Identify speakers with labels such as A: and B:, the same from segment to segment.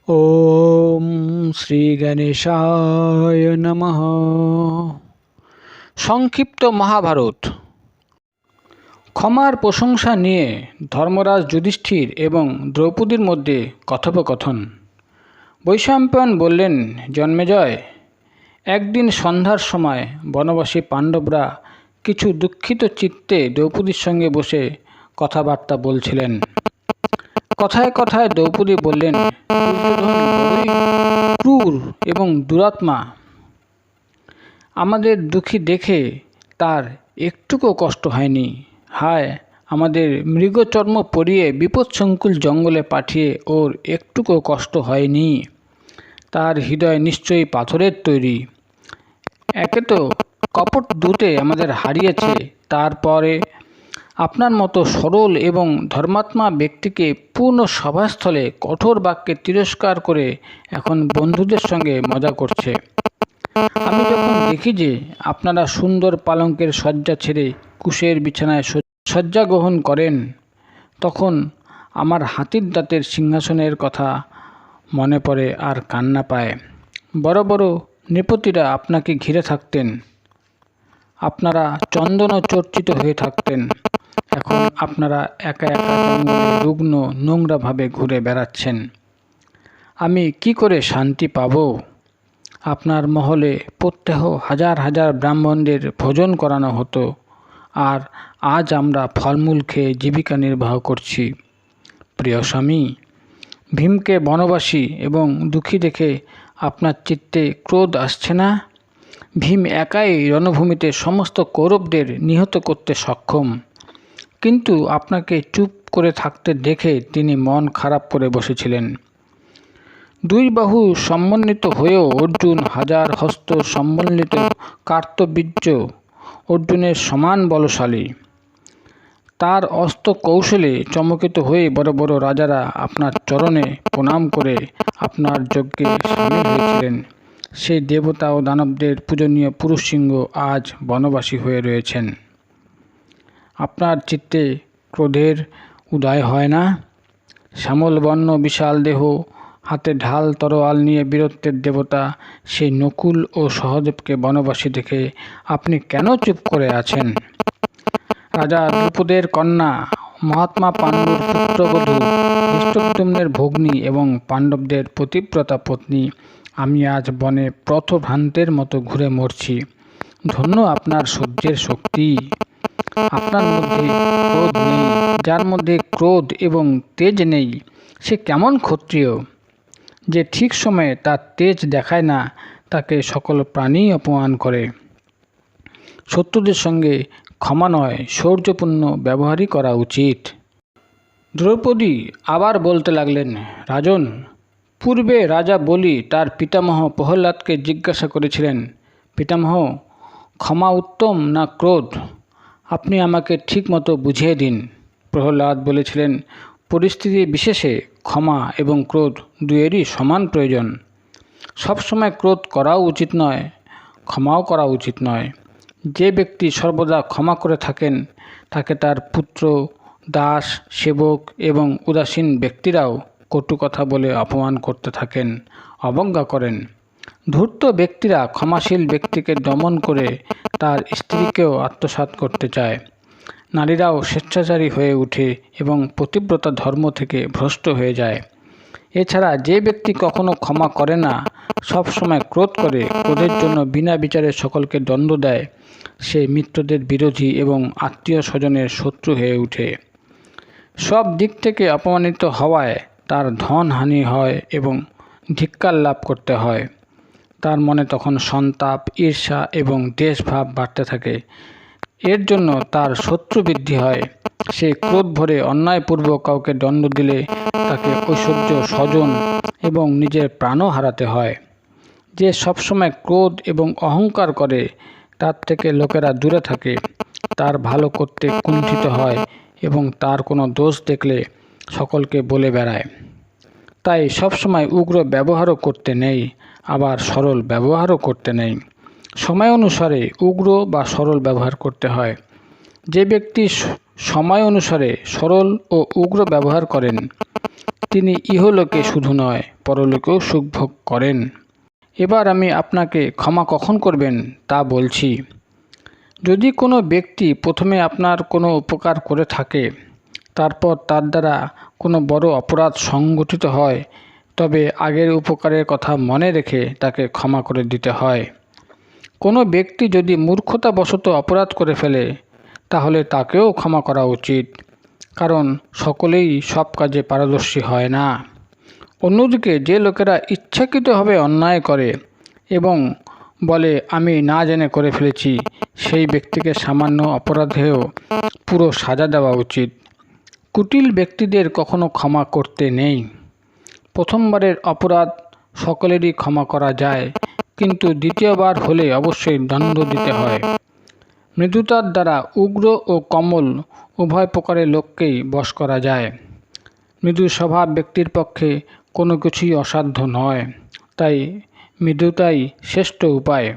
A: ওম শ্রী গণেশায় নমঃ। সংক্ষিপ্ত মহাভারত। ক্ষমার প্রশংসা নিয়ে ধর্মরাজ যুধিষ্ঠির এবং দ্রৌপদীর মধ্যে কথোপকথন। বৈশম্পায়ন বললেন, জন্মেজয়, একদিন সন্ধ্যার সময় বনবাসী পাণ্ডবরা কিছু দুঃখিত চিত্তে দ্রৌপদীর সঙ্গে বসে কথাবার্তা বলছিলেন। কথায় কথায় দ্রৌপদী বললেন, দুর্যোধন বড়ই ক্রূর এবং দুরাত্মা। আমাদের দুঃখী দেখে তার একটুকু কষ্ট হয়নি। হায়, আমাদের মৃগচর্ম পরিয়ে বিপদসংকুল জঙ্গলে পাঠিয়ে ওর একটুকু কষ্ট হয়নি। তার হৃদয় নিশ্চয়ই পাথরের তৈরি। একে তো কপট দূতে আমাদের হারিয়েছে, তারপরে আপনার মতো সরল এবং ধর্মাত্মা ব্যক্তিকে পূর্ণ সভাস্থলে কঠোর বাক্যে তিরস্কার করে এখন বন্ধুদের সঙ্গে মজা করছে। আমি যখন দেখি যে আপনারা সুন্দর পালঙ্কের শয্যা ছেড়ে কুশের বিছানায় শয্যা গ্রহণ করেন, তখন আমার হাতির দাঁতের সিংহাসনের কথা মনে পড়ে আর কান্না পায়। বড় বড় নৃপতিরা আপনাকে ঘিরে থাকতেন, আপনারা চন্দন চর্চিত হয়ে থাকতেন। এখন আপনারা একা একা জঙ্গলে রুগ্ন নোংরাভাবে ঘুরে বেড়াচ্ছেন। আমি কি করে শান্তি পাব? আপনার মহলে প্রত্যহ হাজার হাজার ব্রাহ্মণদের ভোজন করানো হতো, আর আজ আমরা ফলমূল খেয়ে জীবিকা নির্বাহ করছি। প্রিয় স্বামী, ভীমকে বনবাসী এবং দুঃখী দেখে আপনার চিত্তে ক্রোধ আসছে না? ভীম একাই রণভূমিতে সমস্ত কৌরবদের নিহত করতে সক্ষম, কিন্তু আপনাকে চুপ করে থাকতে দেখে তিনি মন খারাপ করে বসেছিলেন। দুই বাহু সমন্বিত হয়েও অর্জুন হাজার হস্ত সম্বন্বিত কার্তবীর্য অর্জুনের সমান বলশালী। তার অস্ত্র কৌশলে চমকিত হয়ে বড় বড় রাজারা আপনার চরণে প্রণাম করে আপনার যজ্ঞে সামিল হয়েছিলেন। সেই দেবতা ও দানবদের পূজনীয় পুরুষ সিংহ আজ বনবাসী হয়ে রয়েছেন। আপনার চিত্তে ক্রোধের উদয় হয় না? শ্যামলবর্ণ বিশাল দেহ, হাতে ঢাল তরোয়াল নিয়ে বীরত্বের দেবতা সেই নকুল ও সহদেবকে বনবাসী দেখে আপনি কেন চুপ করে আছেন? রাজা দ্রুপদের কন্যা, মহাত্মা পাণ্ডুর পুত্রবধূ, ধৃষ্টদ্যুম্নের ভগ্নী এবং পাণ্ডবদের পতিব্রতা পত্নী আমি আজ বনে পথভ্রান্তের মতো ঘুরে মরছি। ধন্য আপনার সহ্যের শক্তি। আপনার মধ্যে ক্রোধ নেই। যার মধ্যে ক্রোধ এবং তেজ নেই, সে কেমন ক্ষত্রিয়? যে ঠিক সময়ে তার তেজ দেখায় না, তাকে সকল প্রাণী অপমান করে। শত্রুদের সঙ্গে ক্ষমা নয়, শৌর্যপূর্ণ ব্যবহারই করা উচিত। দ্রৌপদী আবার বলতে লাগলেন, রাজন, পূর্বে রাজা বলি তার পিতামহ প্রহ্লাদকে জিজ্ঞাসা করেছিলেন, পিতামহ, ক্ষমা উত্তম না ক্রোধ? আপনি আমাকে ঠিক মতো বুঝিয়ে দিন। প্রহ্লাদ বলেছিলেন, পরিস্থিতি বিশেষে ক্ষমা এবং ক্রোধ দুয়েরই সমান প্রয়োজন। সবসময় ক্রোধ করাও উচিত নয়, ক্ষমাও করা উচিত নয়। যে ব্যক্তি সর্বদা ক্ষমা করে থাকেন, তাকে তার পুত্র, দাস, সেবক এবং উদাসীন ব্যক্তিরাও কটু কথা বলে অপমান করতে থাকেন, অবজ্ঞা করেন। ধূর্ত ব্যক্তিরা ক্ষমাশীল ব্যক্তিকে দমন করে তার স্ত্রীকেও আত্মসাৎ করতে চায়। নারীরাও স্বেচ্ছাচারী হয়ে ওঠে এবং পতিব্রতা ধর্ম থেকে ভ্রষ্ট হয়ে যায়। এছাড়া যে ব্যক্তি কখনো ক্ষমা করে না, সব সময় ক্রোধ করে, ক্রোধের জন্য বিনা বিচারে সকলকে দণ্ড দেয়, সে মিত্রদের বিরোধী এবং আত্মীয় স্বজনের শত্রু হয়ে ওঠে। সব দিক থেকে অপমানিত হওয়ায় তার ধন হানি হয় এবং ধিক্কার লাভ করতে হয়। তার মনে তখন সন্তাপ, ঈর্ষা এবং দেশভাব বাড়তে থাকে। এর জন্য তার শত্রু বৃদ্ধি হয়। সে ক্রোধ ভরে অন্যায়পূর্বক কাউকে দণ্ড দিলে তাকে ঐশ্বর্য, স্বজন এবং নিজের প্রাণও হারাতে হয়। যে সবসময় ক্রোধ এবং অহংকার করে, তার থেকে লোকেরা দূরে থাকে, তার ভালো করতে কুণ্ঠিত হয় এবং তার কোনো দোষ দেখলে সকলকে বলে বেড়ায়। তাই সবসময় উগ্র ব্যবহারও করতে নেই, আবার সরল ব্যবহারও করতে নেই। সময় অনুসারে উগ্র বা সরল ব্যবহার করতে হয়। যে ব্যক্তি সময় অনুসারে সরল ও উগ্র ব্যবহার করেন, তিনি ইহলোকে শুধু নয় পরলোকেও সুখভোগ করেন। এবার আমি আপনাকে ক্ষমা কখন করবেন তা বলছি। যদি কোনো ব্যক্তি প্রথমে আপনার কোনো উপকার করে থাকে, তারপর তার দ্বারা কোনো বড় অপরাধ সংঘটিত হয়, তবে আগের উপকারের কথা মনে রেখে তাকে ক্ষমা করে দিতে হয়। কোনো ব্যক্তি যদি মূর্খতাবশত অপরাধ করে ফেলে, তাহলে তাকেও ক্ষমা করা উচিত, কারণ সকলেই সব কাজে পারদর্শী হয় না। অন্যদিকে যে লোকেরা ইচ্ছাকৃতভাবে অন্যায় করে এবং বলে আমি না জেনে করে ফেলেছি, সেই ব্যক্তিকে সামান্য অপরাধেও পুরো সাজা দেওয়া উচিত। কুটিল ব্যক্তিদের কখনো ক্ষমা করতে নেই। প্রথমবারের অপরাধ সকলেরই ক্ষমা করা যায়, কিন্তু দ্বিতীয়বার হলে অবশ্যই দণ্ড দিতে হয়। মৃদুতার দ্বারা উগ্র ও কোমল উভয় প্রকারের লোককেই বশ করা যায়। মৃদু স্বভাব ব্যক্তির পক্ষে কোনো কিছুই অসাধ্য নয়, তাই মৃদুতাই শ্রেষ্ঠ উপায়।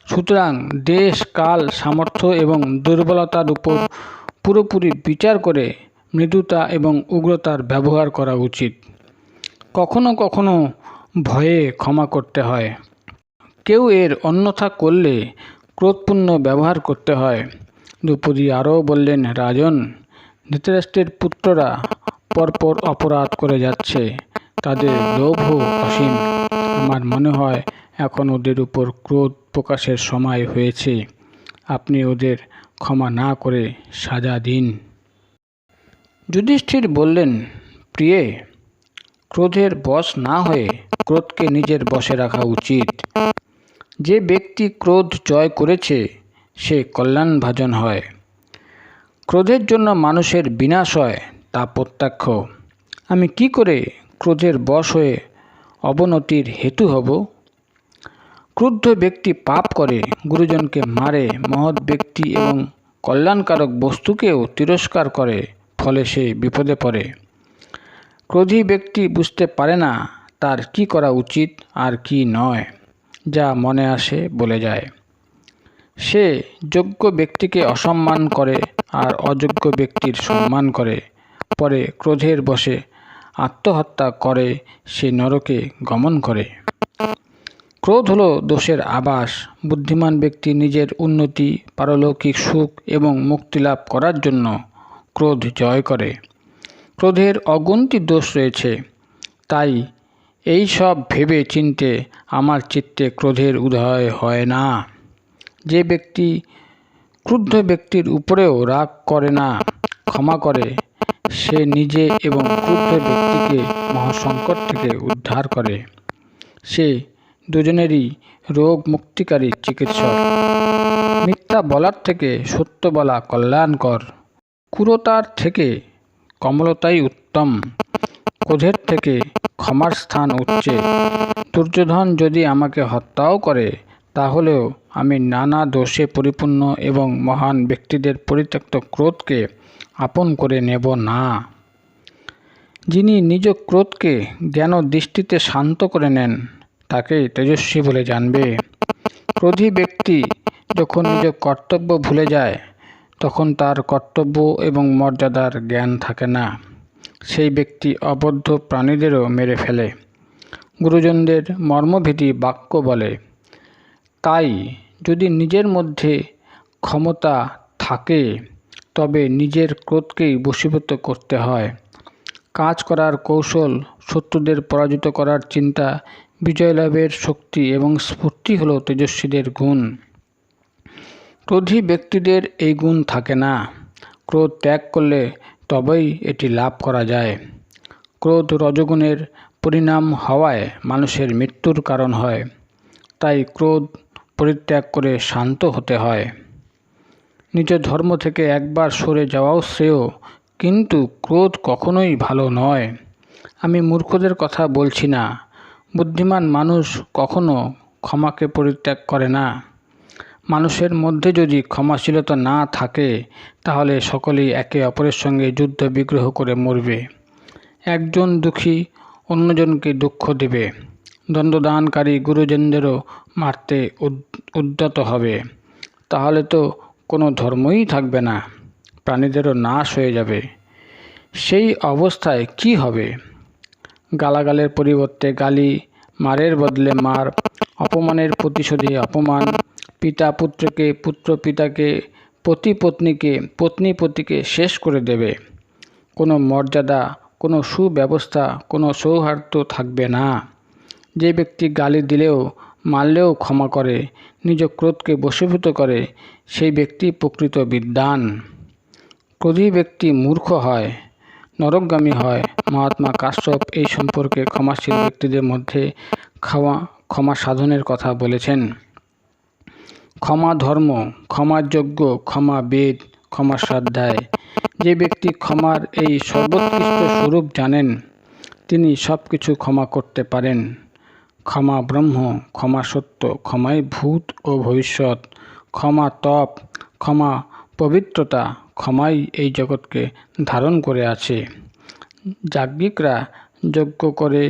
A: সুতরাং দেশ, কাল, সামর্থ্য এবং দুর্বলতার উপর পুরোপুরি বিচার করে মৃদুতা এবং উগ্রতার ব্যবহার করা উচিত। কখনো কখনো ভয়ে ক্ষমা করতে হয়। কেউ এর অন্যথা করলে ক্রোধপূর্ণ ব্যবহার করতে হয়। দ্রৌপদী আরও বললেন, রাজন, ধৃতরাষ্ট্রের পুত্ররা পরপর অপরাধ করে যাচ্ছে, তাদের লোভ অসীম। আমার মনে হয় এখন ওদের উপর ক্রোধ প্রকাশের সময় হয়েছে। আপনি ওদের ক্ষমা না করে সাজা দিন। যুধিষ্ঠির বললেন, প্রিয়ে, ক্রোধের বশ না হয়ে ক্রোধকে নিজের বশে রাখা উচিত। যে ব্যক্তি ক্রোধ জয় করেছে সে কল্যাণভাজন হয়। ক্রোধের জন্য মানুষের বিনাশ হয় তা প্রত্যক্ষ। আমি কি করে ক্রোধের বশ হয়ে অবনতির হেতু হব? ক্রুদ্ধ ব্যক্তি পাপ করে, গুরুজনকে মারে, মহৎ ব্যক্তি এবং কল্যাণকারক বস্তুকেও তিরস্কার করে, ফলে সে বিপদে পড়ে। ক্রোধী ব্যক্তি বুঝতে পারে না তার কি করা উচিত আর কি নয়, যা মনে আসে বলে যায়। সে যোগ্য ব্যক্তিকে অসম্মান করে আর অযোগ্য ব্যক্তির সম্মান করে, পরে ক্রোধের বশে আত্মহত্যা করে, সে নরকে গমন করে। ক্রোধ হলো দোষের আবাস। বুদ্ধিমান ব্যক্তি নিজের উন্নতি, পারলৌকিক সুখ এবং মুক্তিলাভ করার জন্য ক্রোধ জয় করে। ক্রোধের অগুন্তি দোষ রয়েছে, তাই এই সব ভেবে চিনতে আমার চিত্তে ক্রোধের উদয় হয় না। যে ব্যক্তি ক্রুদ্ধ ব্যক্তির উপরেও রাগ করে না, ক্ষমা করে, সে নিজে এবং ক্রুদ্ধ ব্যক্তিকে মহাসংকট থেকে উদ্ধার করে। সে দুজনেরই রোগ মুক্তিকারী চিকিৎসক। মিথ্যা বলার থেকে সত্য বলা কল্যাণকর। ক্রূরতার থেকে কমলতাই উত্তম। ক্রোধের থেকে ক্ষমার স্থান উচ্চে। দুর্যোধন যদি আমাকে হত্যাও করে, তাহলেও আমি নানা দোষে পরিপূর্ণ এবং মহান ব্যক্তিদের পরিত্যক্ত ক্রোধকে আপন করে নেব না। যিনি নিজ ক্রোধকে জ্ঞান দৃষ্টিতে শান্ত করে নেন, তাকেই তেজস্বী বলে জানবে। ক্রোধী ব্যক্তি যখন নিজ কর্তব্য ভুলে যায়, তখন তার কর্তব্য এবং মর্যাদার জ্ঞান থাকে না। সেই ব্যক্তি অবদ্ধ প্রাণীদেরও মেরে ফেলে। গুরুজনদের মর্মভেদী বাক্য বলে। তাই যদি নিজের মধ্যে ক্ষমতা থাকে, তবে নিজের ক্রোধকেই বশীভূত করতে হয়। কাজ করার কৌশল, শত্রুদের পরাজিত করার চিন্তা, বিজয় লাভের শক্তি এবং স্ফূর্তি হলো তেজস্বীদের গুণ। ক্রোধী ব্যক্তিদের এই গুণ থাকে না। ক্রোধ ত্যাগ করলে তবেই এটি লাভ করা যায়। ক্রোধ রজগুণের পরিণাম হওয়ায় মানুষের মৃত্যুর কারণ হয়। তাই ক্রোধ পরিত্যাগ করে শান্ত হতে হয়। নিজ ধর্ম থেকে একবার সরে যাওয়াও শ্রেয়, কিন্তু ক্রোধ কখনোই ভালো নয়। আমি মূর্খদের কথা বলছি না। বুদ্ধিমান মানুষ কখনো ক্ষমাকে পরিত্যাগ করে না। মানুষের মধ্যে যদি ক্ষমাশীলতা না থাকে, তাহলে সকলেই একে অপরের সঙ্গে যুদ্ধ বিগ্রহ করে মরবে। একজন দুঃখী অন্যজনকে দুঃখ দেবে। দণ্ডদানকারী গুরুজনদেরও মারতে উদ্যত হবে। তাহলে তো কোনো ধর্মই থাকবে না, প্রাণীদেরও নাশ হয়ে যাবে। সেই অবস্থায় কি হবে? গালাগালের পরিবর্তে গালি, মারের বদলে মার, অপমানের প্রতিশোধে অপমান, পিতা পুত্রকে, পুত্র পিতাকে, পতি পত্নীকে, পত্নী পতিকে শেষ করে দেবে। কোনো মর্যাদা, কোনো সুব্যবস্থা, কোনো সৌহার্দ্য থাকবে না। যে ব্যক্তি গালি দিলেও মারলেও ক্ষমা করে, নিজ ক্রোধকে বশীভূত করে, সেই ব্যক্তি প্রকৃত বিদ্বান। ক্রোধী ব্যক্তি মূর্খ হয়, নরকগামী হয়। মহাত্মা কাশ্যপ এই সম্পর্কে ক্ষমাশীল ব্যক্তিদের মধ্যে ক্ষমা সাধনের কথা বলেছেন। ক্ষমা ধর্ম, ক্ষমা যজ্ঞ, ক্ষমা বেদ, ক্ষমা স্বাধ্যায়। যে ব্যক্তি ক্ষমার এই সর্বোৎকৃষ্ট স্বরূপ জানেন, তিনি সব কিছু ক্ষমা করতে পারেন। ক্ষমা ব্রহ্ম, ক্ষমা সত্য, ক্ষমাই ভূত ও ভবিষ্যৎ, ক্ষমা তপ, ক্ষমা পবিত্রতা, ক্ষমাই এই জগৎকে ধারণ করে আছে। যাজ্ঞিকরা যজ্ঞ করে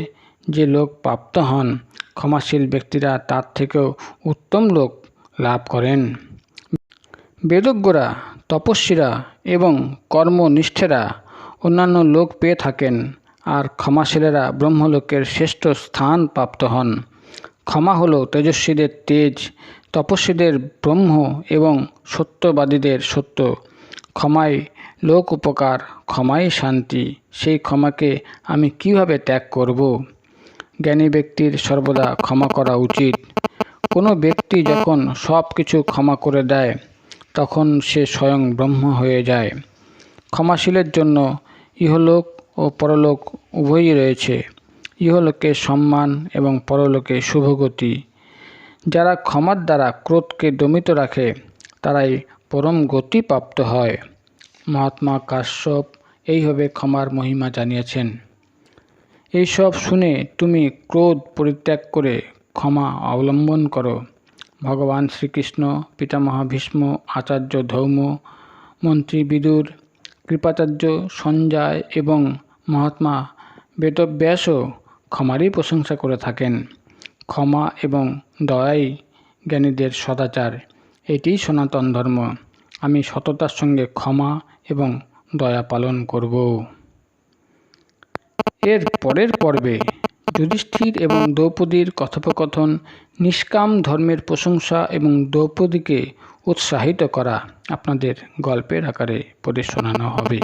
A: যে লোক প্রাপ্ত হন, ক্ষমাশীল ব্যক্তিরা তার থেকেও উত্তম লোক লাভ করেন। বেদজ্ঞরা, তপস্বীরা এবং কর্মনিষ্ঠেরা অন্যান্য লোক পেয়ে থাকেন, আর ক্ষমাশীলেরা ব্রহ্মলোকের শ্রেষ্ঠ স্থান প্রাপ্ত হন। ক্ষমা হলো তেজস্বীদের তেজ, তপস্বীদের ব্রহ্ম এবং সত্যবাদীদের সত্য। ক্ষমাই লোক উপকার, ক্ষমাই শান্তি। সেই ক্ষমাকে আমি কিভাবে ত্যাগ করব? জ্ঞানী ব্যক্তির সর্বদা ক্ষমা করা উচিত। কোনো ব্যক্তি যখন সব কিছু ক্ষমা করে দেয়, তখন সে স্বয়ং ব্রহ্ম হয়ে যায়। ক্ষমাশীলের জন্য ইহলোক ও পরলোক উভয়ই রয়েছে। ইহলোকে সম্মান এবং পরলোকে শুভগতি। যারা ক্ষমার দ্বারা ক্রোধকে দমিত রাখে, তারাই পরম গতি প্রাপ্ত হয়। মহাত্মা কাশ্যপ এইভাবে ক্ষমার মহিমা জানিয়েছেন। এইসব শুনে তুমি ক্রোধ পরিত্যাগ করে ক্ষমা অবলম্বন করো। ভগবান শ্রীকৃষ্ণ, পিতামহ ভীষ্ম, আচার্য ধৌম, মন্ত্রী বিদুর, কৃপাচার্য সঞ্জয় এবং মহাত্মা বেদব্যাসও ক্ষমারই প্রশংসা করে থাকেন। ক্ষমা এবং দয়াই জ্ঞানীদের সদাচার। এটিই সনাতন ধর্ম। আমি সততার সঙ্গে ক্ষমা এবং দয়া পালন করব। এর পরের পর্বে যুধিষ্ঠির এবং দ্রৌপদীর কথোপকথন, নিষ্কাম ধর্মের প্রশংসা এবং দ্রৌপদীকে উৎসাহিত করা আপনাদের গল্পের আকারে পড়ে শোনানো হবে।